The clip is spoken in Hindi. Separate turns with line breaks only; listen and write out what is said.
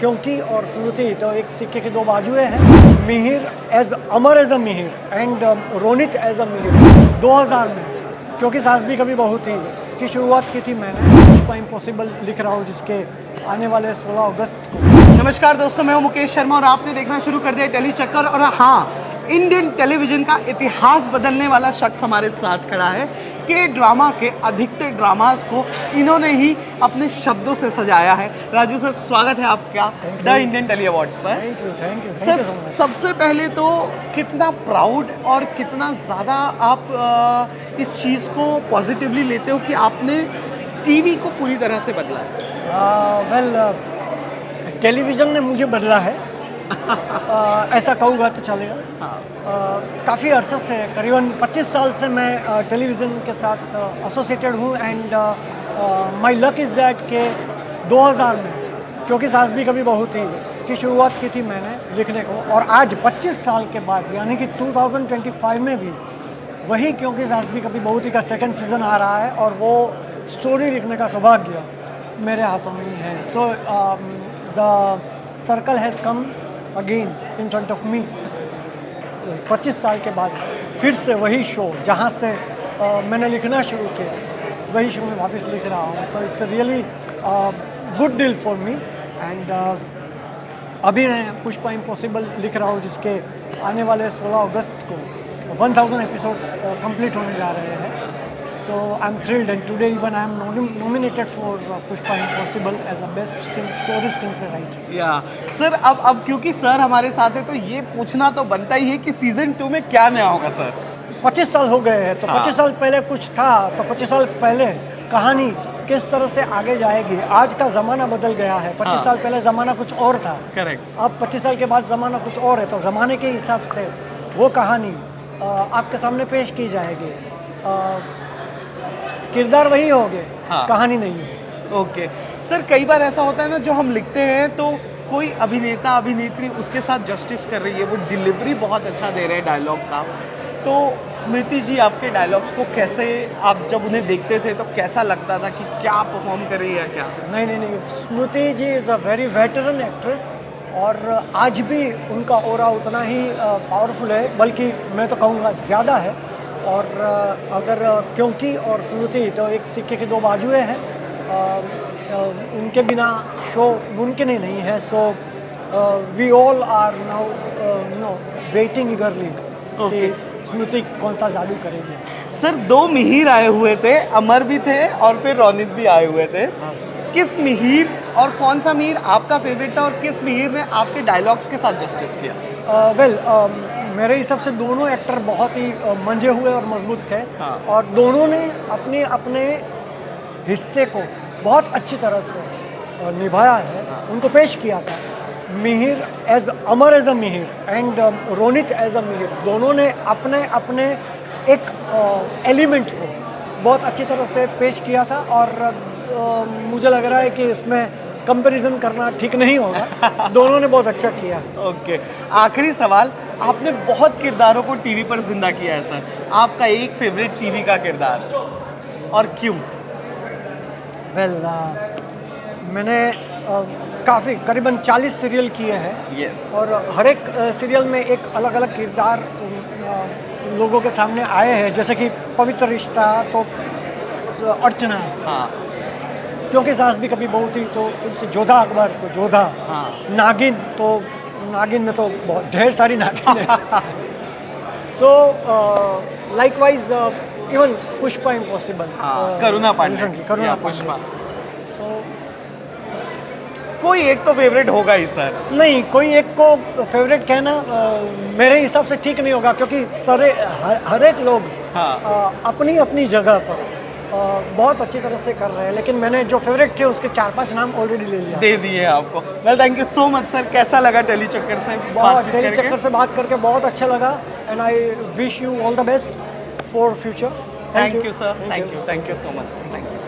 क्योंकि और स्मृति तो एक सिक्के की दो बाजुएं हैं। Mihir as Amar as a Mihir and Ronit as a Mihir 2000 में क्योंकि सास भी कभी बहू थी की शुरुआत की थी मैंने। पुष्पा इम्पॉसिबल लिख रहा हूँ जिसके आने वाले 16 अगस्त को।
नमस्कार दोस्तों, मैं हूं मुकेश शर्मा और आपने देखना शुरू कर दिया टेली चक्कर। और हाँ, इंडियन टेलीविजन का इतिहास बदलने वाला शख्स हमारे साथ खड़ा है। के ड्रामा के अधिकतर ड्रामास को इन्होंने ही अपने शब्दों से सजाया है। राजू सर, स्वागत है आपका द इंडियन टेली अवार्ड्स पर।
थैंक यू
सर, सबसे पहले तो कितना प्राउड और कितना ज़्यादा आप इस चीज़ को पॉजिटिवली लेते हो कि आपने टीवी को पूरी तरह से बदला है।
टेलीविज़न ने मुझे बदला है। ऐसा कहूँगा तो चलेगा। काफ़ी अरसे से, करीबन 25 साल से मैं टेलीविज़न के साथ एसोसिएटेड हूँ। And my luck is that के 2000 में क्योंकि सास भी कभी बहू थी की शुरुआत की थी मैंने लिखने को। और आज 25 साल के बाद यानी कि 2025 में भी वही क्योंकि सास भी कभी बहू थी का सेकंड सीज़न आ रहा है और वो स्टोरी लिखने का सौभाग्य मेरे हाथों में ही है। So the circle has come again in front of me. 25 साल के बाद फिर से वही शो जहाँ से मैंने लिखना शुरू किया, वही शो में वापस लिख रहा हूँ। So it's really good deal for me. And अभी मैं पुष्पा इम्पॉसिबल लिख रहा हूँ जिसके आने वाले 16 अगस्त को 1000 एपिसोड्स कंप्लीट होने जा रहे हैं। So I'm thrilled, and today even I am nominated for Pushpa Impossible as a best story screenplay writer.
या सर, अब क्योंकि सर हमारे साथ है तो ये पूछना तो बनता ही है कि सीजन 2 में क्या नया होगा सर।
25 साल हो गए हैं तो 25 साल पहले कुछ था, तो 25 साल पहले कहानी किस तरह से आगे जाएगी। आज का ज़माना बदल गया है। 25 साल पहले ज़माना कुछ और था।
करेक्ट।
अब 25 साल के बाद ज़माना कुछ और है, तो ज़माने के हिसाब से वो कहानी आपके सामने पेश की जाएगी। किरदार वही होंगे, कहानी नहीं।
ओके सर, कई बार ऐसा होता है ना, जो हम लिखते हैं तो कोई अभिनेता अभिनेत्री उसके साथ जस्टिस कर रही है, वो डिलीवरी बहुत अच्छा दे रहे हैं डायलॉग का। तो स्मृति जी, आपके डायलॉग्स को कैसे, आप जब उन्हें देखते थे तो कैसा लगता था कि क्या परफॉर्म कर रही है क्या?
नहीं, Smriti ji is a very veteran actress और आज भी उनका ऑरा उतना ही पावरफुल है, बल्कि मैं तो कहूँगा ज़्यादा है। और अगर क्योंकि और स्मृति तो एक सिक्के की दो बाजुएं हैं। उनके बिना शो मुमकिन ही नहीं है। So we all are now waiting eagerly कि स्मृति कौन सा जादू करेगी।
सर, 2 मिहिर आए हुए थे, अमर भी थे और फिर रोनित भी आए हुए थे। किस मिहिर और कौन सा मिहिर आपका फेवरेट था और किस मिहिर ने आपके डायलॉग्स के साथ जस्टिस किया?
मेरे हिसाब से दोनों एक्टर बहुत ही मंझे हुए और मजबूत थे। और दोनों ने अपने अपने हिस्से को बहुत अच्छी तरह से निभाया है, उनको पेश किया था। Mihir as Amar as a Mihir and Ronit as a Mihir, दोनों ने अपने अपने एक एलिमेंट को बहुत अच्छी तरह से पेश किया था। और मुझे लग रहा है कि इसमें कंपैरिजन करना ठीक नहीं होगा। दोनों ने बहुत अच्छा किया।
ओके, आखिरी सवाल, आपने बहुत किरदारों को टीवी पर जिंदा किया है सर, आपका एक फेवरेट टीवी का किरदार और क्यों?
मैंने काफ़ी करीबन 40 सीरियल किए हैं।
Yes.
और हर एक सीरियल में एक अलग अलग किरदार लोगों के सामने आए हैं, जैसे कि पवित्र रिश्ता तो अर्चना, क्योंकि सास भी कभी बहू थी तो उनसे जोधा अकबर तो जोधा, नागिन तो नागिन में तो बहुत ढेर सारी नागिन है। So likewise even Pushpa impossible,
Karuna Pandey,
Karuna
Pushpa.
So
कोई एक तो फेवरेट होगा ही सर।
नहीं, कोई एक को फेवरेट कहना मेरे हिसाब से ठीक नहीं होगा, क्योंकि हर एक लोग अपनी अपनी जगह पर बहुत अच्छी तरह से कर रहे हैं। लेकिन मैंने जो फेवरेट थे उसके 4-5 नाम ऑलरेडी दे दिए
आपको। Well, thank you so much sir. कैसा लगा टेली चक्कर से
बात करके बहुत अच्छा लगा। And I wish you all the best for future.
Thank you sir, thank you so much, thank you.